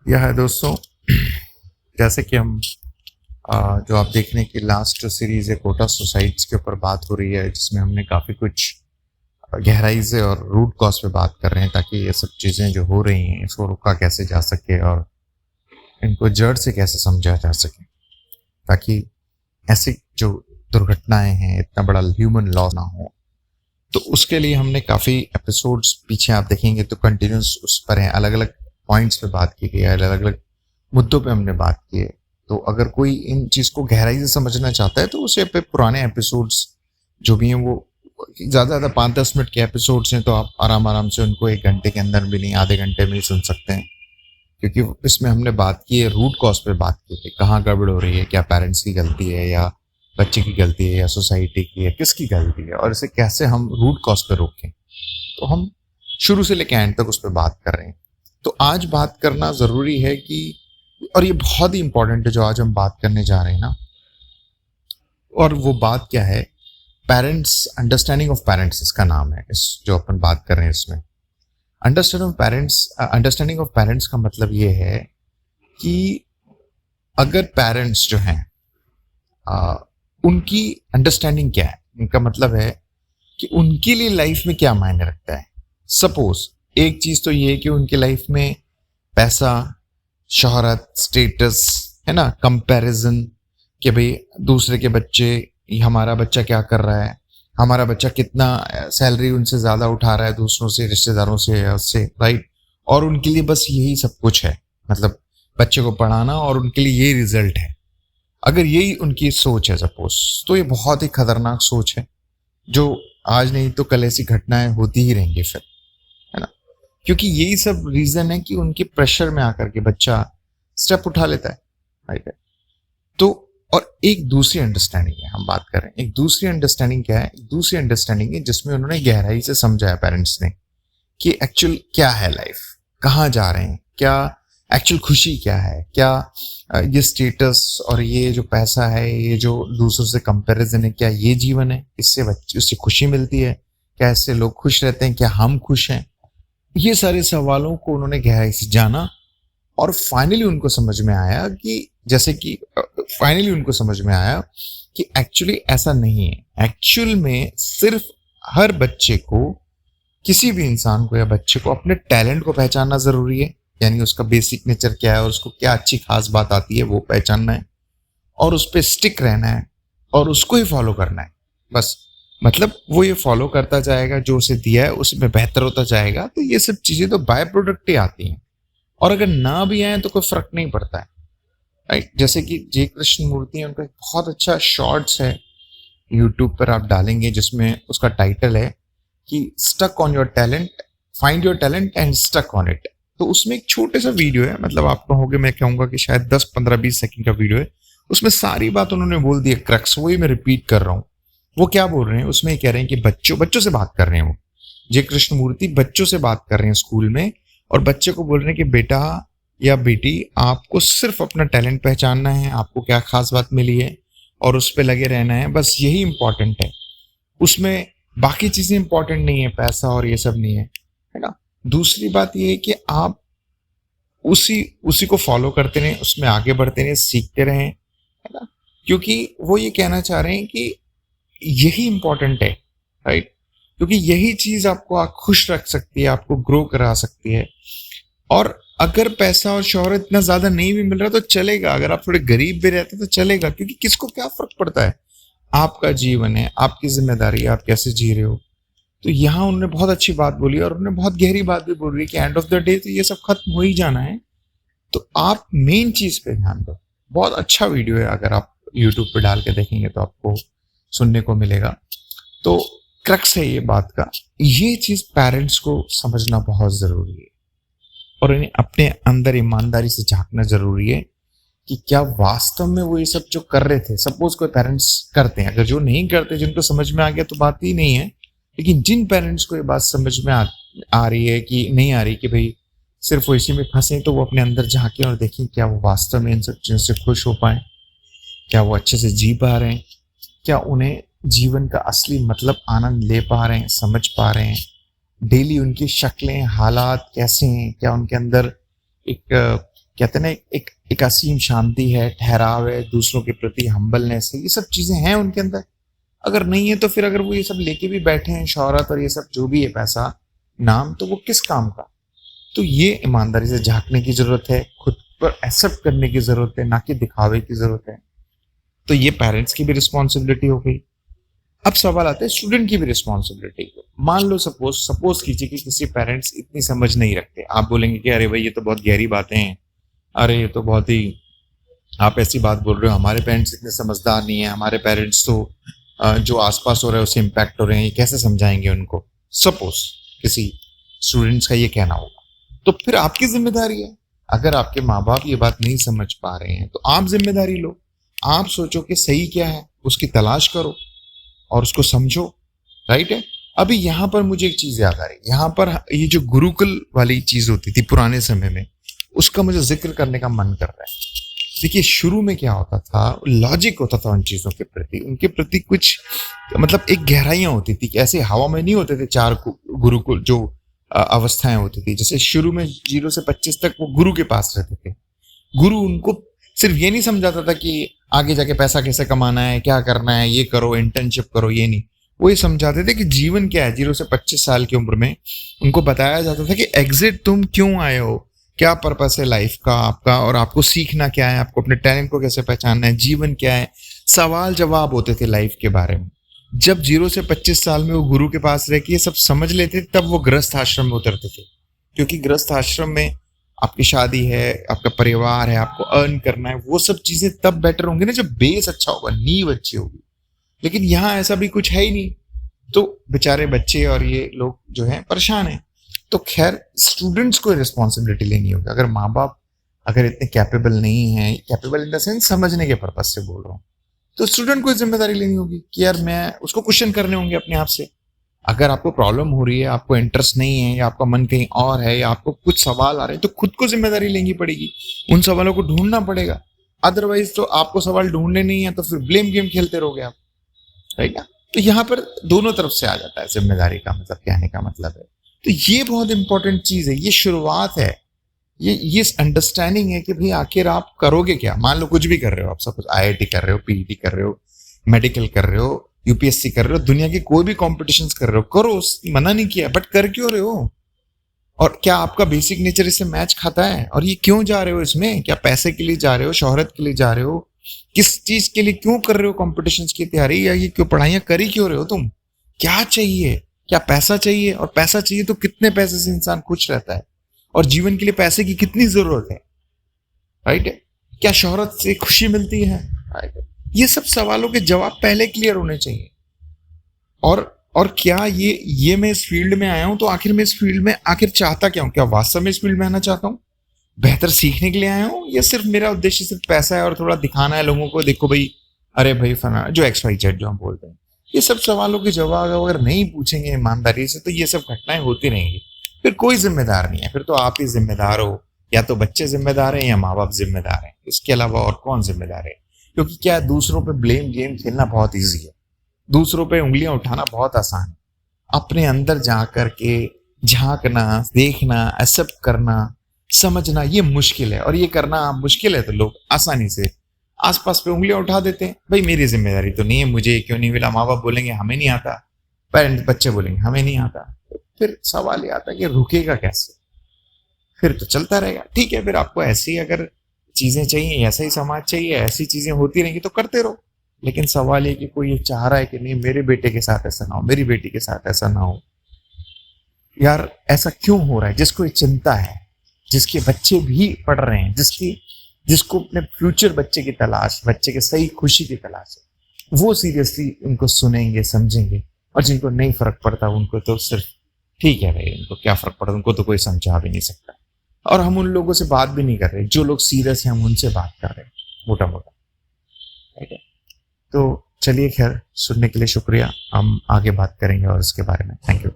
यह है दोस्तों, जैसे कि हम जो आप देख रहे हैं कि लास्ट सीरीज है कोटा सुसाइड्स के ऊपर बात हो रही है, जिसमें हमने काफ़ी कुछ गहराई से और रूट कॉज पे बात कर रहे हैं ताकि ये सब चीज़ें जो हो रही हैं इसको रोका कैसे जा सके और इनको जड़ से कैसे समझा जा सके, ताकि ऐसी जो दुर्घटनाएं हैं, इतना बड़ा ह्यूमन लॉस ना हो। तो उसके लिए हमने काफ़ी एपिसोड्स पीछे आप देखेंगे तो कंटिन्यूस उस पर हैं, अलग अलग पॉइंट्स पे बात की गई है, अलग अलग मुद्दों पे हमने बात की है। तो अगर कोई इन चीज़ को गहराई से समझना चाहता है तो उसे पे पुराने एपिसोड्स जो भी हैं वो ज़्यादा 5-10 मिनट के एपिसोड्स हैं, तो आप आराम से उनको 1 घंटे के अंदर भी नहीं, आधे घंटे में ही सुन सकते हैं। क्योंकि इसमें हमने बात की है, रूट कॉज पे बात की है, कहाँ गड़बड़ हो रही है, क्या पेरेंट्स की गलती है या बच्चे की गलती है या सोसाइटी की है, किसकी गलती है और इसे कैसे हम रूट कॉज पे रोकें। तो हम शुरू से लेकर एंड तक उस पर बात कर रहे हैं। तो आज बात करना ज़रूरी है कि, और ये बहुत ही इंपॉर्टेंट है जो आज हम बात करने जा रहे हैं ना, और वो बात क्या है, पेरेंट्स, अंडरस्टैंडिंग ऑफ पेरेंट्स इसका नाम है, इस जो अपन बात कर रहे हैं इसमें। अंडरस्टैंडिंग ऑफ पेरेंट्स का मतलब ये है कि अगर पेरेंट्स जो हैं उनकी अंडरस्टैंडिंग क्या है, इनका मतलब है कि उनके लिए लाइफ में क्या मायने रखता है। सपोज एक चीज तो ये है कि उनकी लाइफ में पैसा, शोहरत, स्टेटस है ना, कंपैरिजन कि भाई दूसरे के बच्चे, हमारा बच्चा क्या कर रहा है, हमारा बच्चा कितना सैलरी उनसे ज्यादा उठा रहा है, दूसरों से, रिश्तेदारों से, उससे, राइट। और उनके लिए बस यही सब कुछ है, मतलब बच्चे को पढ़ाना और उनके लिए यही रिजल्ट है। अगर यही उनकी सोच है सपोज, तो ये बहुत ही खतरनाक सोच है, जो आज नहीं तो कल ऐसी घटनाएं होती ही रहेंगी फिर, है ना। क्योंकि यही सब रीजन है कि उनके प्रेशर में आकर के बच्चा स्टेप उठा लेता है, राइट। तो और एक दूसरी अंडरस्टैंडिंग है, हम बात कर रहे हैं एक दूसरी अंडरस्टैंडिंग क्या है, एक दूसरी अंडरस्टैंडिंग है जिसमें उन्होंने गहराई से समझा है पेरेंट्स ने कि एक्चुअल क्या है लाइफ, कहाँ जा रहे हैं, क्या एक्चुअल खुशी क्या है, क्या ये स्टेटस और ये जो पैसा है, ये जो दूसरों से कंपैरिजन है, क्या ये जीवन है, इससे बच्चे, उससे खुशी मिलती है, क्या इससे लोग खुश रहते हैं, क्या हम खुश हैं। ये सारे सवालों को उन्होंने गहराई से जाना और फाइनली उनको समझ में आया कि, जैसे कि फाइनली उनको समझ में आया कि एक्चुअली ऐसा नहीं है। एक्चुअल में सिर्फ हर बच्चे को, किसी भी इंसान को या बच्चे को अपने टैलेंट को पहचानना जरूरी है, यानी उसका बेसिक नेचर क्या है और उसको क्या अच्छी खास बात आती है वो पहचानना है और उस पर स्टिक रहना है और उसको ही फॉलो करना है बस। मतलब वो ये फॉलो करता जाएगा, जो उसे दिया है उसमें बेहतर होता जाएगा। तो ये सब चीजें तो बाय प्रोडक्ट ही आती हैं, और अगर ना भी आए तो कोई फर्क नहीं पड़ता है, राइट। जैसे कि जे कृष्ण मूर्ति है, उनका एक बहुत अच्छा शॉर्ट्स है, यूट्यूब पर आप डालेंगे, जिसमें उसका टाइटल है कि stuck on your talent, find your talent and stuck on it. तो उसमें एक छोटे सा वीडियो है, मतलब आप कहोगे, मैं कहूंगा कि शायद 10-15-20 सेकंड का वीडियो है, उसमें सारी बात उन्होंने बोल दी है, क्रक्स वही मैं रिपीट कर रहा हूँ। वो क्या बोल रहे हैं उसमें, कह रहे हैं कि बच्चों से बात कर रहे हैं, वो जे कृष्ण मूर्ति बच्चों से बात कर रहे हैं स्कूल में, और बच्चे को बोल रहे हैं कि बेटा या बेटी, आपको सिर्फ अपना टैलेंट पहचानना है, आपको क्या खास बात मिली है और उस पर लगे रहना है, बस यही इंपॉर्टेंट है। उसमें बाकी चीजें इंपॉर्टेंट नहीं है, पैसा और ये सब नहीं है, है ना। दूसरी बात ये है कि आप उसी को फॉलो करते रहें, उसमें आगे बढ़ते रहें, सीखते रहें, है ना। क्योंकि वो ये कहना चाह रहे हैं कि यही इंपॉर्टेंट है, राइट। क्योंकि यही चीज आपको खुश रख सकती है, आपको ग्रो करा सकती है। और अगर पैसा और शोहरत इतना ज्यादा नहीं भी मिल रहा तो चलेगा, अगर आप थोड़े गरीब भी रहते तो चलेगा, क्योंकि किसको क्या फर्क पड़ता है, आपका जीवन है, आपकी जिम्मेदारी है, आप कैसे जी रहे हो। तो यहाँ उन्होंने बहुत अच्छी बात बोली और उन्होंने बहुत गहरी बात भी बोल रही है कि एंड ऑफ द डे तो ये सब खत्म हो ही जाना है, तो आप मेन चीज पे ध्यान दो। बहुत अच्छा वीडियो है, अगर आप यूट्यूब पे डाल के देखेंगे तो आपको सुनने को मिलेगा। तो क्रक्स है ये बात का, ये चीज पेरेंट्स को समझना बहुत जरूरी है और इन्हें अपने अंदर ईमानदारी से झांकना जरूरी है कि क्या वास्तव में वो ये सब जो कर रहे थे, सपोज कोई पेरेंट्स करते हैं, अगर जो नहीं करते, जिनको समझ में आ गया तो बात ही नहीं है, लेकिन जिन पेरेंट्स को ये बात समझ में आ रही है कि नहीं आ रही, कि भाई सिर्फ वो इसी में फंसे, तो वो अपने अंदर झांकें और देखें क्या वो वास्तव में इन सब चीजों से खुश हो पाए, क्या वो अच्छे से जी पा रहे हैं, क्या उन्हें जीवन का असली मतलब आनंद ले पा रहे हैं, समझ पा रहे हैं, डेली उनकी शक्लें, हालात कैसे हैं, क्या उनके अंदर एक कहते हैं ना एक असीम शांति है, ठहराव है, दूसरों के प्रति हम्बलनेस है, ये सब चीजें हैं उनके अंदर। अगर नहीं है तो फिर अगर वो ये सब लेके भी बैठे हैं, शोहरत और ये सब जो भी है, पैसा, नाम, तो वो किस काम का? तो ये ईमानदारी से झांकने की जरूरत है, खुद पर एक्सेप्ट करने की जरूरत है, ना कि दिखावे की जरूरत है। तो ये पेरेंट्स की भी रिस्पॉन्सिबिलिटी हो गई। अब सवाल आता है स्टूडेंट की भी रिस्पॉन्सिबिलिटी। मान लो सपोज कीजिए कि किसी पेरेंट्स इतनी समझ नहीं रखते। आप बोलेंगे कि अरे भाई ये तो बहुत गहरी बातें हैं, अरे ये तो बहुत ही आप ऐसी बात बोल रहे हो, हमारे पेरेंट्स इतने समझदार नहीं है, हमारे पेरेंट्स तो जो आसपास हो रहा है उससे इम्पैक्ट हो रहे हैं, ये कैसे समझाएंगे उनको? सपोज किसी स्टूडेंट्स का ये कहना होगा, तो फिर आपकी जिम्मेदारी है। अगर आपके माँ बाप ये बात नहीं समझ पा रहे हैं तो आप जिम्मेदारी लो। आप सोचो कि सही क्या है, उसकी तलाश करो और उसको समझो। राइट है। अभी यहाँ पर मुझे एक चीज याद आ रही है, यहाँ पर ये जो गुरुकुल वाली चीज होती थी पुराने समय में, उसका मुझे जिक्र करने का मन कर रहा है। देखिए शुरू में क्या होता था, लॉजिक होता था उन चीजों के प्रति, उनके प्रति कुछ मतलब एक गहराइयां होती थी कि ऐसे हवा में नहीं होते थे चार गुरुकुल जो अवस्थाएं होती थी। जैसे शुरू में 0 से 25 तक वो गुरु के पास रहते थे। गुरु उनको सिर्फ ये नहीं समझाता था कि आगे जाके पैसा कैसे कमाना है, क्या करना है, ये करो, इंटर्नशिप करो, ये नहीं। वो ये समझाते थे कि जीवन क्या है। 0 से 25 साल की उम्र में उनको बताया जाता था कि एग्जिट तुम क्यों आए हो, क्या पर्पस है लाइफ का आपका, और आपको सीखना क्या है, आपको अपने टैलेंट को कैसे पहचानना है, जीवन क्या है। सवाल जवाब होते थे लाइफ के बारे में। जब 0 से 25 साल में वो गुरु के पास रह के ये सब समझ लेते तब वो गृहस्थ आश्रम में उतरते थे। क्योंकि गृहस्थ आश्रम में आपकी शादी है, आपका परिवार है, आपको अर्न करना है, वो सब चीजें तब बेटर होंगी ना जब बेस अच्छा होगा, नींव अच्छी होगी। लेकिन यहाँ ऐसा भी कुछ है ही नहीं, तो बेचारे बच्चे और ये लोग जो है परेशान हैं। तो खैर स्टूडेंट्स को रिस्पॉन्सिबिलिटी लेनी होगी। अगर माँ बाप अगर इतने कैपेबल नहीं है, कैपेबल इन द सेंस समझने के पर्पज से बोल रहा हूँ, तो स्टूडेंट को जिम्मेदारी लेनी होगी कि यार मैं उसको क्वेश्चन करने होंगे अपने आप से। अगर आपको प्रॉब्लम हो रही है, आपको इंटरेस्ट नहीं है, या आपका मन कहीं और है, या आपको कुछ सवाल आ रहे हैं, तो खुद को जिम्मेदारी लेनी पड़ेगी, उन सवालों को ढूंढना पड़ेगा। अदरवाइज तो आपको सवाल ढूंढने नहीं है तो फिर ब्लेम गेम खेलते रहोगे आप, राइट ना? तो यहाँ पर दोनों तरफ से आ जाता है जिम्मेदारी का मतलब, कहने का मतलब है। तो ये बहुत इंपॉर्टेंट चीज है, ये शुरुआत है, ये अंडरस्टैंडिंग है कि भाई आखिर आप करोगे क्या। मान लो कुछ भी कर रहे हो आप, सब कुछ IIT कर रहे हो, PET कर रहे हो, मेडिकल कर रहे हो, UPSC कर रहे हो, दुनिया की कोई भी कॉम्पिटिशंस कर रहे हो, करो, मना नहीं किया, बट कर क्यों रहे हो? और क्या आपका बेसिक नेचर इससे मैच खाता है? और ये क्यों जा रहे हो इसमें? क्या पैसे के लिए जा रहे हो, शोहरत के लिए जा रहे हो, किस चीज के लिए क्यों कर रहे हो कॉम्पिटिशंस की तैयारी, या ये क्यों पढ़ाइयां करी क्यों रहे हो तुम? क्या चाहिए? क्या पैसा चाहिए? और पैसा चाहिए तो कितने पैसे से इंसान खुश रहता है? और जीवन के लिए पैसे की कितनी जरूरत है? राइट है। क्या शोहरत से खुशी मिलती है? ये सब सवालों के जवाब पहले क्लियर होने चाहिए। और क्या ये मैं इस फील्ड में आया हूं तो आखिर मैं इस फील्ड में आखिर चाहता क्या हूं? क्या वास्तव में इस फील्ड में आना चाहता हूं, बेहतर सीखने के लिए आया हूं, या सिर्फ मेरा उद्देश्य सिर्फ पैसा है और थोड़ा दिखाना है लोगों को, देखो भाई, अरे भाई फना जो XYZ जो हम बोलते हैं। ये सब सवालों के जवाब अगर नहीं पूछेंगे ईमानदारी से तो ये सब घटनाएं होती रहेंगी। फिर कोई जिम्मेदार नहीं है, फिर तो आप ही जिम्मेदार हो, या तो बच्चे जिम्मेदार हैं या माँ बाप जिम्मेदार हैं, इसके अलावा और कौन जिम्मेदार है? क्योंकि क्या दूसरों पे ब्लेम गेम खेलना बहुत ईजी है, दूसरों पे उंगलियां उठाना बहुत आसान है। अपने अंदर जा करके झांकना, देखना, एक्सेप्ट करना, समझना, ये मुश्किल है। और ये करना मुश्किल है तो लोग आसानी से आसपास पे उंगलियां उठा देते हैं, भाई मेरी जिम्मेदारी तो नहीं है, मुझे क्यों नहीं मिला। माँ बाप बोलेंगे हमें नहीं आता, पेरेंट्स बच्चे बोलेंगे हमें नहीं आता। तो फिर सवाल ये आता है कि रुकेगा कैसे? फिर तो चलता रहेगा। ठीक है, फिर आपको ऐसी अगर चीजें चाहिए, ऐसा ही समाज चाहिए, ऐसी चीजें होती रहेंगी तो करते रहो। लेकिन सवाल ये कि कोई ये चाह रहा है कि नहीं मेरे बेटे के साथ ऐसा ना हो, मेरी बेटी के साथ ऐसा ना हो। यार ऐसा क्यों हो रहा है? जिसको ये चिंता है, जिसके बच्चे भी पढ़ रहे हैं, जिसको अपने फ्यूचर बच्चे की तलाश, बच्चे के सही खुशी की तलाश है, वो सीरियसली उनको सुनेंगे, समझेंगे। और जिनको नहीं फर्क पड़ता उनको तो सिर्फ ठीक है भाई, उनको क्या फर्क पड़ता, उनको तो कोई समझा भी नहीं सकता। और हम उन लोगों से बात भी नहीं कर रहे, जो लोग सीरियस हैं हम उनसे बात कर रहे हैं मोटा मोटा, ठीक है। तो चलिए खैर, सुनने के लिए शुक्रिया। हम आगे बात करेंगे और इसके बारे में। Thank you.